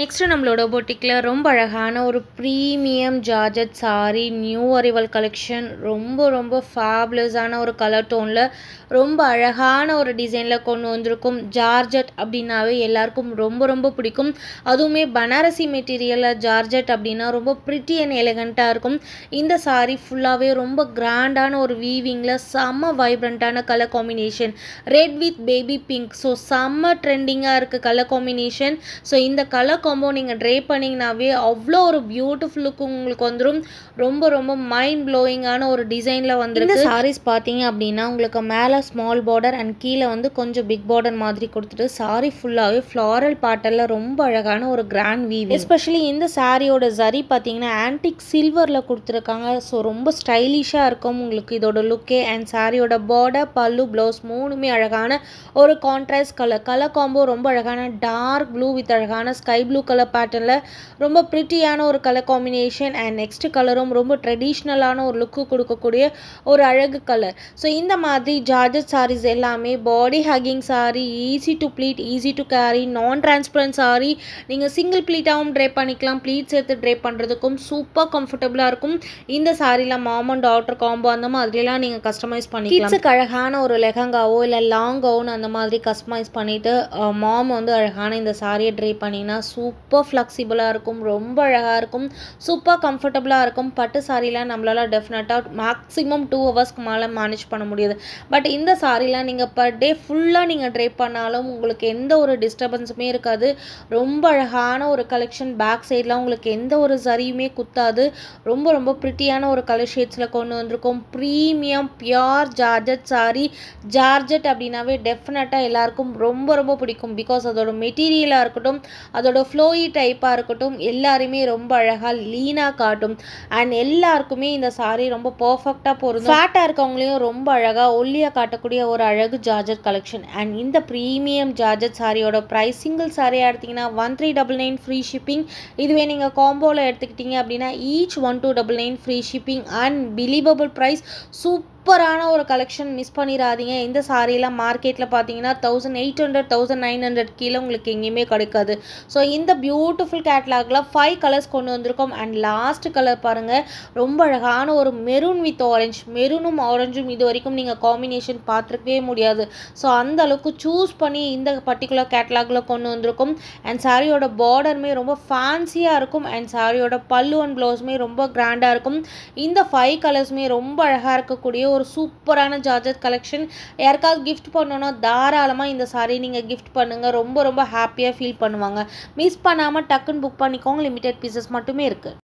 Next நம்மளோட பொட்டிக்ல ரொம்ப அழகான ஒரு premium georgette sorry new arrival collection ரொம்ப ஃபேபுலஸான ஒரு கலர் டோனில் ரொம்ப அழகான ஒரு டிசைனில் கொண்டு வந்திருக்கும். ஜார்ஜெட் அப்படின்னாவே எல்லாருக்கும் ரொம்ப பிடிக்கும். அதுவுமே பனாரசி மெட்டீரியலில் ஜார்ஜெட் அப்படின்னா ரொம்ப ப்ரிட்டி அண்ட் எலிகண்ட்டாக இருக்கும். இந்த சாரி ஃபுல்லாகவே ரொம்ப கிராண்டான ஒரு வீவிங்கில் செம்ம வைப்ரண்ட்டான colour combination, red with baby pink. So செம்ம ட்ரெண்டிங்காக இருக்குது கலர் காம்பினேஷன். ஸோ இந்த கலர் காம்போ நீங்கள் ட்ரே பண்ணிங்கனாவே அவ்வளோ ஒரு பியூட்டிஃபுல் லுக்கு உங்களுக்கு வந்துடும். ரொம்ப மைண்ட் ப்ளோயிங்கான ஒரு டிசைனில் வந்துருக்கு. இந்த சாரீஸ் பார்த்தீங்க அப்படின்னா உங்களுக்கு மேலே ஸ்மால் பார்டர் அண்ட் கீழே வந்து கொஞ்சம் பிக் பார்டர் மாதிரி கொடுத்துட்டு சாரி ஃபுல்லாகவே ஃப்ளாரல் பேட்டர்னில் ரொம்ப அழகான ஒரு கிராண்ட் வீவிங். எஸ்பெஷலி இந்த சாரியோட ஜரி பார்த்தீங்கன்னா ஆன்டிக் சில்வரில் கொடுத்துருக்காங்க. ஸோ ரொம்ப ஸ்டைலிஷாக இருக்கும் உங்களுக்கு இதோட லுக்கே. அண்ட் சாரியோட பார்டர், பல்லு, ப்ளவுஸ் மூணுமே அழகான ஒரு கான்ட்ராஸ்ட் கலர் காம்போ ரொம்ப அழகான டார்க் ப்ளூ வித் அழகான ஸ்கை ப்ளூ கலர் பேட்டர்னில் ரொம்ப ப்ரிட்டியான ஒரு கலர் காம்பினேஷன். அண்ட் நெக்ஸ்ட் கலரும் ரொம்ப ட்ரெடிஷ்னலான ஒரு லுக்கு கொடுக்கக்கூடிய ஒரு அழகு கலர். ஸோ இந்த மாதிரி ஜார்ஜெட் சாரீஸ் எல்லாமே body hugging sari, easy to pleat, easy to carry, non transparent sari. நீங்கள் சிங்கிள் ப்ளீட்டாகவும் ட்ரை பண்ணிக்கலாம், ப்ளீட் சேர்த்து ட்ரை பண்ணுறதுக்கும் சூப்பர் கம்ஃபர்டபுளாக இருக்கும். இந்த சாரியில் மாம் அண்ட் டாட்டர் காம்போ அந்த மாதிரிலாம் நீங்கள் கஸ்டமைஸ் பண்ணிக்கலாம். கிட்ஸுக்கு அழகான ஒரு லெஹங்காவோ இல்லை லாங் கவுன் அந்த மாதிரி கஸ்டமைஸ் பண்ணிவிட்டு மாம் வந்து அழகான இந்த சாரியை ட்ரை பண்ணிங்கன்னா சூப்பர் ஃப்ளெக்சிபிளாக இருக்கும், ரொம்ப அழகாக இருக்கும், சூப்பர் கம்ஃபர்டபுளாக இருக்கும். பட்டு சாரிலாம் நம்மளால் டெஃபினட்டாக மேக்ஸிமம் 2 ஹவர்ஸ்க்கு மேலே மேனேஜ் பண்ண முடியாது. பட் இந்த சாரிலாம் நீங்கள் பர் டே ஃபுல்லாக நீங்கள் ட்ரை பண்ணாலும் உங்களுக்கு எந்த ஒரு டிஸ்டர்பன்ஸுமே இருக்காது. ரொம்ப அழகான ஒரு கலெக்ஷன். பேக் சைட்லாம் உங்களுக்கு எந்த ஒரு சரியுமே குத்தாது. ரொம்ப ப்ரிட்டியான ஒரு கலர் ஷேட்ஸில் கொண்டு வந்திருக்கோம். Premium pure georgette sorry. Georgette அப்படின்னாவே டெஃபினட்டாக எல்லாருக்கும் ரொம்ப பிடிக்கும். பிகாஸ் அதோட மெட்டீரியலாக இருக்கட்டும், அதோட ஃப்ளோயி டைப்பாக இருக்கட்டும், எல்லாருமே ரொம்ப அழகாக லீனாக காட்டும். அண்ட் எல்லாருக்குமே இந்த சாரி ரொம்ப பர்ஃபெக்டாக பொருந்தும். ஃபேட்டாக இருக்கவங்களையும் ரொம்ப அழகாக ஒல்லியாக காட்டக்கூடிய ஒரு அழகு ஜார்ஜெட் கலெக்ஷன். அண்ட் இந்த ப்ரீமியம் ஜார்ஜெட் சாரியோட ப்ரைஸ் சிங்கிள் சாரியாக எடுத்திங்கன்னா 1399 ஃப்ரீ ஷிப்பிங். இதுவே நீங்கள் காம்போவில் எடுத்துக்கிட்டீங்க அப்படின்னா each 1299 free shipping. Unbelievable price. சூப்பரான ஒரு கலெக்ஷன், மிஸ் பண்ணிடாதீங்க. இந்த சாரியெல்லாம் மார்க்கெட்டில் பார்த்தீங்கன்னா 1800 1900 கீழே உங்களுக்கு எங்கேயுமே கிடைக்காது. ஸோ இந்த பியூட்டிஃபுல் கேட்லாகில் 5 கலர்ஸ் கொண்டு வந்திருக்கோம். அண்ட் லாஸ்ட் கலர் பாருங்கள், ரொம்ப அழகான ஒரு மெரூன் வித் ஆரஞ்ச். மெரூனும் ஆரஞ்சும் இது வரைக்கும் நீங்கள் காம்பினேஷன் பார்த்துருக்கவே முடியாது. ஸோ அந்த அளவுக்கு சூஸ் பண்ணி இந்த பர்டிகுலர் கேட்லாகில் கொண்டு வந்திருக்கும். அண்ட் சாரியோட பார்டருமே ரொம்ப ஃபேன்சியாக இருக்கும். அண்ட் சாரியோட பல்லு அண்ட் ப்ளவுஸுமே ரொம்ப கிராண்டாக இருக்கும். இந்த 5 கலர்ஸுமே ரொம்ப அழகாக இருக்கக்கூடிய ஒரு சூப்பரான ஜார்ஜெட் கலெக்ஷன். யாருக்காவது கிஃப்ட் பண்ணணும்னா தாராளமாக இந்த சாரி நீங்கள் கிஃப்ட் பண்ணுங்கள். ரொம்ப ஹாப்பியாக ஃபீல் பண்ணுவாங்க. மிஸ் பண்ணாமல் டக்குன்னு புக் பண்ணிக்கோங்க. லிமிடெட் பீசஸ் மட்டுமே இருக்குது.